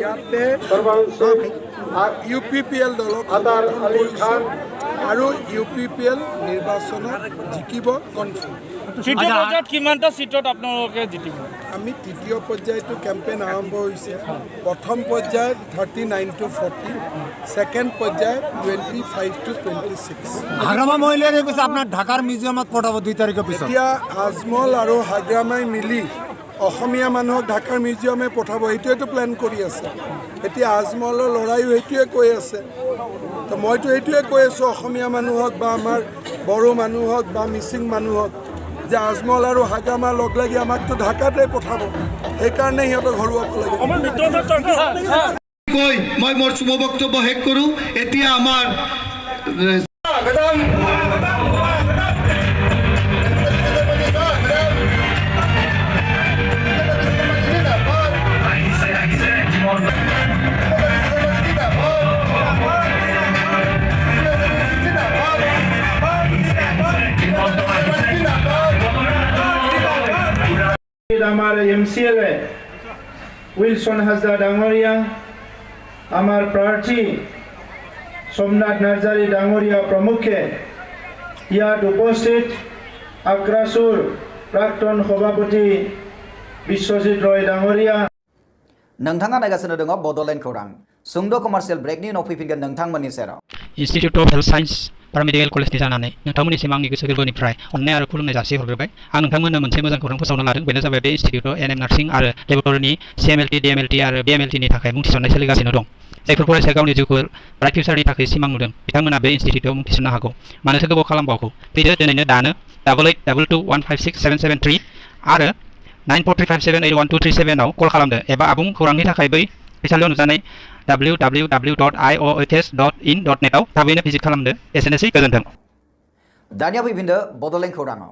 ইয়াতে UPPL দলক আৰু UPPL নিৰ্বাচনত জিকিব কনফাৰ্ম। তৃতীয় পৰ্যায়ত কিমানটা সিটত আপোনালোকে জিকিব? আমি তৃতীয় পৰ্যায়টো কেম্পেইন আৰম্ভ হৈছে। প্ৰথম পৰ্যায়ত 39 to 40, ছেকেণ্ড পৰ্যায়ত 25 to 26। হাগ্ৰামা মহিলাৰে কৈছে আপোনাৰ ঢাকাৰ মিউজিয়ামত পঠাব 2 তাৰিখৰ পিছত। এতিয়া আজমল আৰু হাগ্ৰামাই মিলি অসমীয়া মানুহক ঢাকাৰ মিউজিয়ামে পঠাব, এইটোৱেতো প্লেন কৰি আছে। এতিয়া আজমলৰ ল'ৰাইও সেইটোৱে কৈ আছে, তো মইতো এইটোৱে কৈ আছোঁ অসমীয়া মানুহক বা আমাৰ বড়ো মানুহক বা মিচিং মানুহক যে আজমল আৰু হাগ্ৰামা লগ লাগি আমাকতো ঢাকাতে পঠাব, সেইকাৰণে সিহঁতক হৰুৱাব লাগে। মই মোৰ শুভ বক্তব্য শেষ কৰোঁ। এতিয়া আমাৰ আমার MCLA উইলসন হাজরা ডাঙরিয়া, আমার প্রার্থী সোমনাথ নার্জারি ডাঙরিয়া প্রমুখে ইয়াত উপস্থিত আগ্রাসুর প্রাক্তন সভাপতি বিশ্বজিৎ রয় ডাঙরিয়া। नोंथाङा नायगासिनो दङ बड'लेण्ड खौरां। सुंद' कमार्शियेल ब्रेकनि उनाव फैफिनगोन नोंथांमोननि सेराव। इन्स्टिट्यूट अफ हेल्थ साइन्स पारामेडिकेल कलेजनि जानानै नोंथांमोननिसिम आंनि गोसो गोरबोनिफ्राय अननाय आरो खुलुमनाय जासिहरग्रोबाय। आं नोंथांमोननो मोनसे मोजां खौरां फोसावनो लादों, बेनो जाबाय बे इन्स्टिट्यूटआव NM नार्सिं आरो लेबरेटरिनि CMLT, DMLT आरो BMLTनि थाखाय मुं थिसननाय सोलिगासिनो दं। जायफोर फरायसाया गावनि जिउखौ ब्राइट फिउचारनि थाखाय सिमां नुदों बिथांमोना बे इन्स्टिट्यूटआव मुं थिसननो हागौ। मानोथो गोबाव खालामबावगौ? फैदो दिनैनो दानो 8822215677 आरो 9435781237 आव कल खालामदो एबा आबुं खौरांनि थाखाय बै फैसालियाव नुजानाय www.iohs.in.net आव थाबैनो भिजिट खालामदो। एसेनोसै, गोजोन्थों। दानिया फैफिनदो बड'लेण्ड खौराङाव।